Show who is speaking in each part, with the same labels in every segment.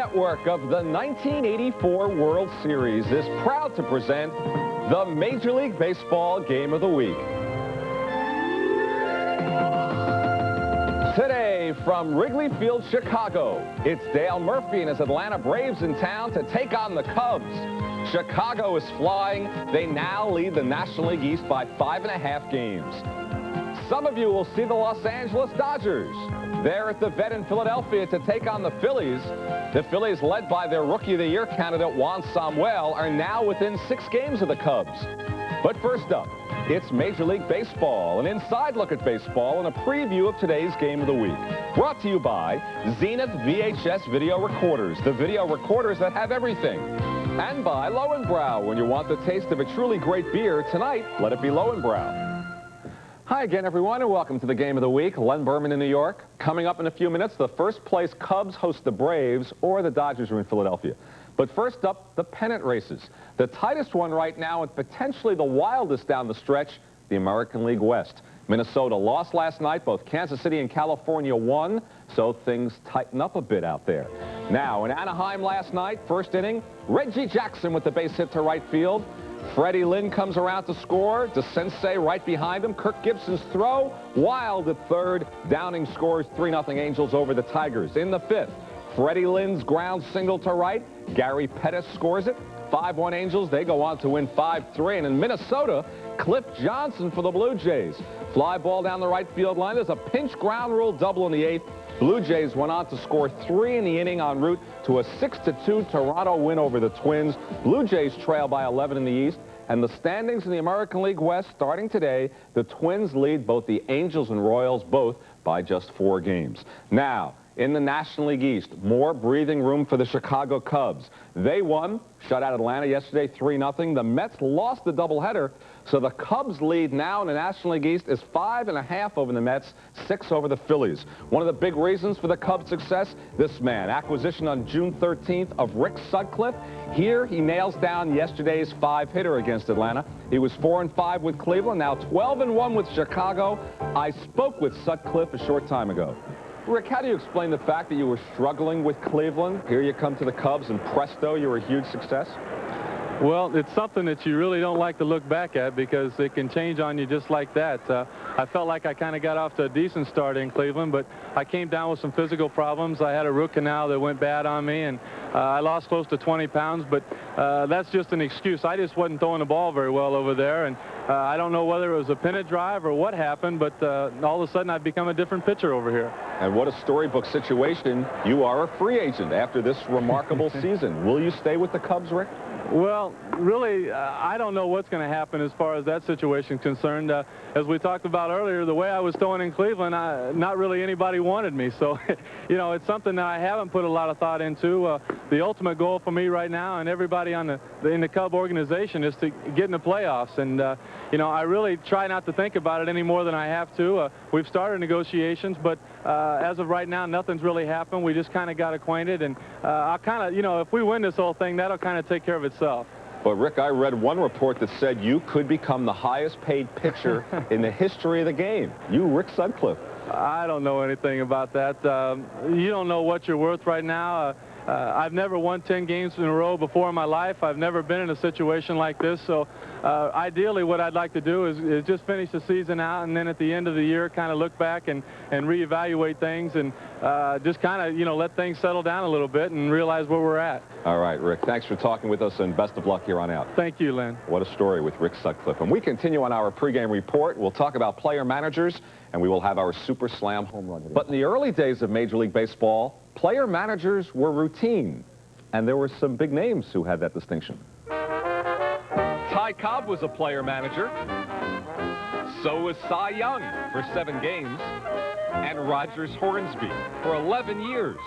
Speaker 1: Network of the 1984 World Series is proud to present the Major League Baseball Game of the Week. Today, from Wrigley Field, Chicago, it's Dale Murphy and his Atlanta Braves in town to take on the Cubs. Chicago is flying. They now lead the National League East by 5.5 games. Some of you will see the Los Angeles Dodgers. They're at the Vet in Philadelphia to take on the Phillies. The Phillies, led by their Rookie of the Year candidate Juan Samuel, are now within 6 games of the Cubs. But first up, it's Major League Baseball, an inside look at baseball and a preview of today's Game of the Week. Brought to you by Zenith VHS Video Recorders, the video recorders that have everything. And by Lowenbrau. When you want the taste of a truly great beer, tonight, let it be Lowenbrau. Hi again, everyone, and welcome to the Game of the Week. Len Berman in New York. Coming up in a few minutes, the first place Cubs host the Braves, or the Dodgers are in Philadelphia. But first up, the pennant races. The tightest one right now, and potentially the wildest down the stretch, the American League West. Minnesota lost last night. Both Kansas City and California won, so things tighten up a bit out there. Now, in Anaheim last night, first inning, Reggie Jackson with the base hit to right field. Freddie Lynn comes around to score. DeSensei right behind him. Kirk Gibson's throw, wild at third. Downing scores 3-0 Angels over the Tigers. In the 5th, Freddie Lynn's ground single to right. Gary Pettis scores it. 5-1 Angels. They go on to win 5-3. And in Minnesota, Cliff Johnson for the Blue Jays. Fly ball down the right field line. There's a pinch ground rule double in the 8th. Blue Jays went on to score 3 in the inning en route to a 6-2 Toronto win over the Twins. Blue Jays trail by 11 in the East. And the standings in the American League West starting today, the Twins lead both the Angels and Royals, both by just 4 games. Now, in the National League East, more breathing room for the Chicago Cubs. They won, shut out Atlanta yesterday 3-0. The Mets lost the doubleheader, so the Cubs lead now in the National League East is 5.5 over the Mets, 6 over the Phillies. One of the big reasons for the Cubs' success, this man, acquisition on June 13th of Rick Sutcliffe. Here he nails down yesterday's 5-hitter against Atlanta. He was 4-5 with Cleveland, now 12-1 with Chicago. I spoke with Sutcliffe a short time ago. Rick, how do you explain the fact that you were struggling with Cleveland? Here you come to the Cubs, and presto, you're a huge success?
Speaker 2: Well, it's something that you really don't like to look back at because it can change on you just like that. I felt like I kind of got off to a decent start in Cleveland, but I came down with some physical problems. I had a root canal that went bad on me, and I lost close to 20 pounds, but that's just an excuse. I just wasn't throwing the ball very well over there, and I don't know whether it was a pennant drive or what happened, but all of a sudden I've become a different pitcher over here.
Speaker 1: And what a storybook situation. You are a free agent after this remarkable season. Will you stay with the Cubs, Rick?
Speaker 2: Well, really, I don't know what's going to happen as far as that situation is concerned. As we talked about earlier, the way I was throwing in Cleveland, not really anybody wanted me. So, you know, it's something that I haven't put a lot of thought into. The ultimate goal for me right now and everybody on in the Cub organization is to get in the playoffs. And, you know, I really try not to think about it any more than I have to. We've started negotiations, but as of right now, nothing's really happened. We just kind of got acquainted. And I'll kind of, you know, if we win this whole thing, that'll kind of take care of itself.
Speaker 1: But, Rick, I read one report that said you could become the highest-paid pitcher in the history of the game. You, Rick Sutcliffe.
Speaker 2: I don't know anything about that. You don't know what you're worth right now. I've never won 10 games in a row before in my life. I've never been in a situation like this. So ideally what I'd like to do is just finish the season out, and then at the end of the year kind of look back and reevaluate things and just kind of, you know, let things settle down a little bit and realize where we're at.
Speaker 1: All right, Rick, thanks for talking with us, and best of luck here on out.
Speaker 2: Thank you, Len.
Speaker 1: What a story with Rick Sutcliffe. And we continue on our pregame report. We'll talk about player managers, and we will have our Super Slam home run. But in the early days of Major League Baseball, player managers were routine, and there were some big names who had that distinction. Ty Cobb was a player manager. So was Cy Young for 7 games, and Rogers Hornsby for 11 years.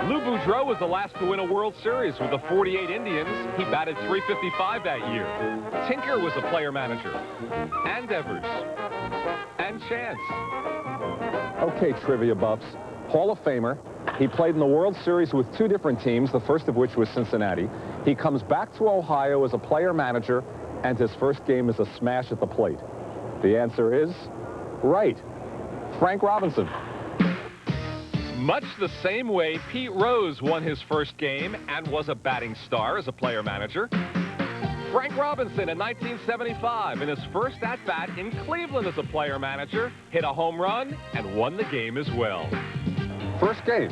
Speaker 1: Lou Boudreau was the last to win a World Series with the 48 Indians. He batted .355 that year. Tinker was a player manager, and Evers, and Chance. Okay, trivia buffs. Hall of Famer. He played in the World Series with 2 different teams, the first of which was Cincinnati. He comes back to Ohio as a player manager, and his first game is a smash at the plate. The answer is right. Frank Robinson. Much the same way Pete Rose won his first game and was a batting star as a player-manager. Frank Robinson in 1975, in his first at-bat in Cleveland as a player-manager, hit a home run and won the game as well.
Speaker 3: First game.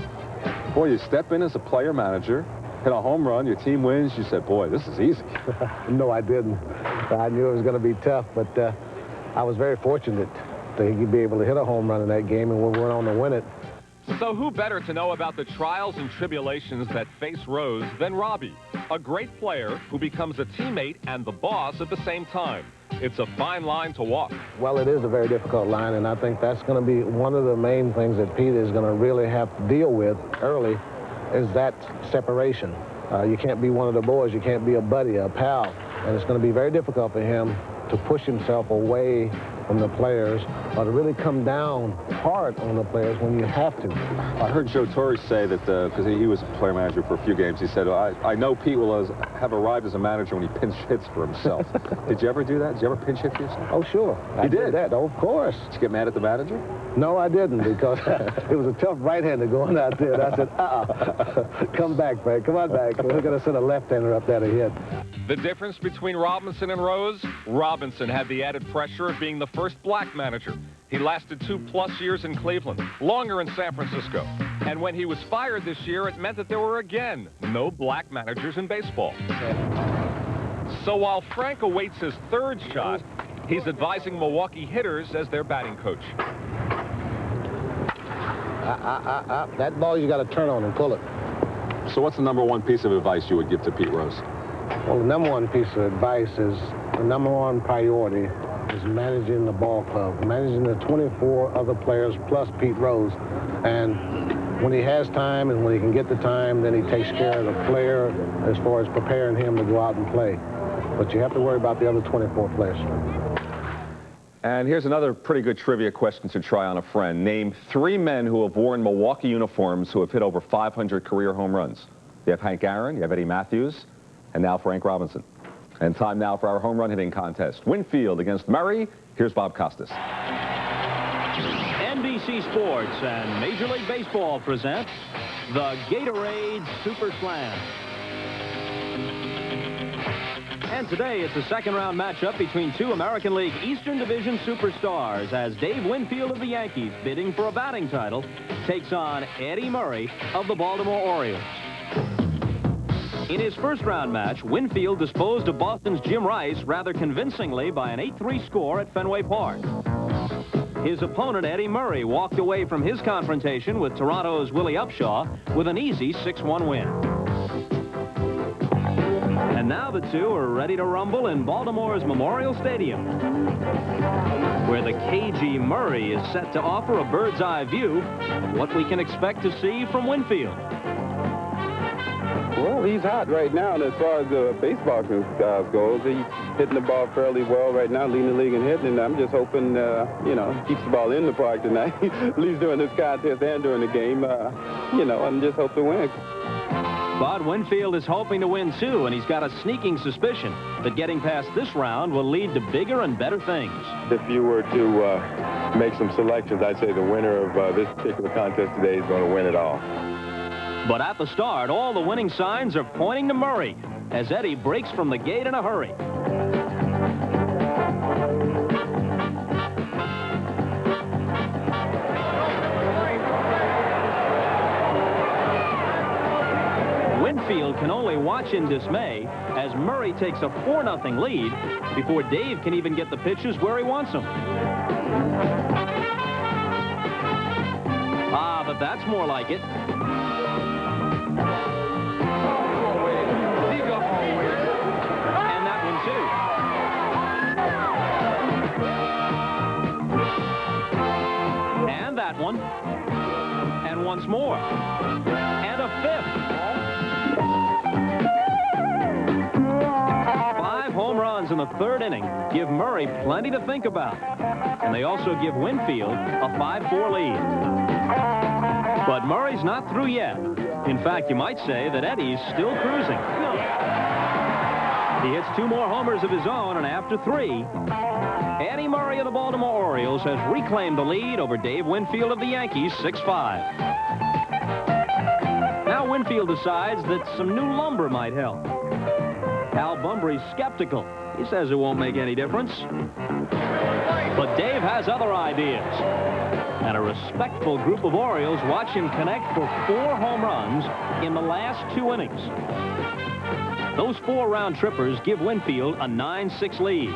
Speaker 3: Boy, you step in as a player-manager, hit a home run, your team wins, you said, boy, this is easy.
Speaker 4: No, I didn't. I knew it was going to be tough, but I was very fortunate to be able to hit a home run in that game, and we went on to win it.
Speaker 1: So who better to know about the trials and tribulations that face Rose than Robbie, a great player who becomes a teammate and the boss at the same time. It's a fine line to walk.
Speaker 4: Well, it is a very difficult line, and I think that's going to be one of the main things that Pete is going to really have to deal with early, is that separation. You can't be one of the boys. You can't be a buddy, a pal, and it's going to be very difficult for him to push himself away from the players, or to really come down hard on the players when you have to.
Speaker 3: I heard Joe Torre say that, because he was a player manager for a few games, he said, I know Pete will have arrived as a manager when he pinch hits for himself. Did you ever do that? Did you ever pinch hit for yourself?
Speaker 4: Oh, sure. I did that. Oh, of course.
Speaker 3: Did you get mad at the manager?
Speaker 4: No, I didn't, because it was a tough right-hander going out there. And I said, come back, Frank. Come on back. We're going to send a left-hander up there to hit.
Speaker 1: The difference between Robinson and Rose? Robinson had the added pressure of being the first black manager. He lasted 2+ years in Cleveland, longer in San Francisco. And when he was fired this year, it meant that there were again no black managers in baseball. So while Frank awaits his third shot, he's advising Milwaukee hitters as their batting coach.
Speaker 4: That ball you got to turn on and pull it.
Speaker 3: So what's the #1 piece of advice you would give to Pete Rose?
Speaker 4: Well, the #1 piece of advice is, the #1 priority is managing the ball club, managing the 24 other players plus Pete Rose. And when he has time and when he can get the time, then he takes care of the player as far as preparing him to go out and play. But you have to worry about the other 24 players.
Speaker 1: And here's another pretty good trivia question to try on a friend. Name 3 men who have worn Milwaukee uniforms who have hit over 500 career home runs. You have Hank Aaron, you have Eddie Matthews, and now Frank Robinson. And time now for our home run hitting contest. Winfield against Murray. Here's Bob Costas.
Speaker 5: NBC Sports and Major League Baseball present the Gatorade Super Slam. And today it's a second-round matchup between 2 American League Eastern Division superstars as Dave Winfield of the Yankees, bidding for a batting title, takes on Eddie Murray of the Baltimore Orioles. In his first-round match, Winfield disposed of Boston's Jim Rice rather convincingly by an 8-3 score at Fenway Park. His opponent, Eddie Murray, walked away from his confrontation with Toronto's Willie Upshaw with an easy 6-1 win. And now the two are ready to rumble in Baltimore's Memorial Stadium, where the cagey Murray is set to offer a bird's-eye view of what we can expect to see from Winfield.
Speaker 6: Well, he's hot right now, and as far as the baseball goes, he's hitting the ball fairly well right now, leading the league in hitting, and I'm just hoping, you know, he keeps the ball in the park tonight, at least during this contest and during the game, you know, and just hope to win.
Speaker 5: But Winfield is hoping to win, too, and he's got a sneaking suspicion that getting past this round will lead to bigger and better things.
Speaker 6: If you were to make some selections, I'd say the winner of this particular contest today is going to win it all.
Speaker 5: But at the start, all the winning signs are pointing to Murray as Eddie breaks from the gate in a hurry. Winfield can only watch in dismay as Murray takes a 4-0 lead before Dave can even get the pitches where he wants them. Ah, but that's more like it. And that one, too. And that one. And once more. And a 5th. 5 home runs in the 3rd inning give Murray plenty to think about. And they also give Winfield a 5-4 lead. But Murray's not through yet. In fact, you might say that Eddie's still cruising. He hits 2 more homers of his own, and after 3, Eddie Murray of the Baltimore Orioles has reclaimed the lead over Dave Winfield of the Yankees, 6-5. Winfield decides that some new lumber might help. Al Bumbry's skeptical. He says it won't make any difference. But Dave has other ideas. And a respectful group of Orioles watch him connect for 4 home runs in the last 2 innings. Those 4 round trippers give Winfield a 9-6 lead.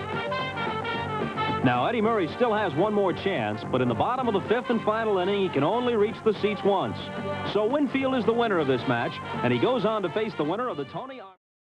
Speaker 5: Now, Eddie Murray still has one more chance, but in the bottom of the 5th and final inning, he can only reach the seats once. So Winfield is the winner of this match, and he goes on to face the winner of the Tony...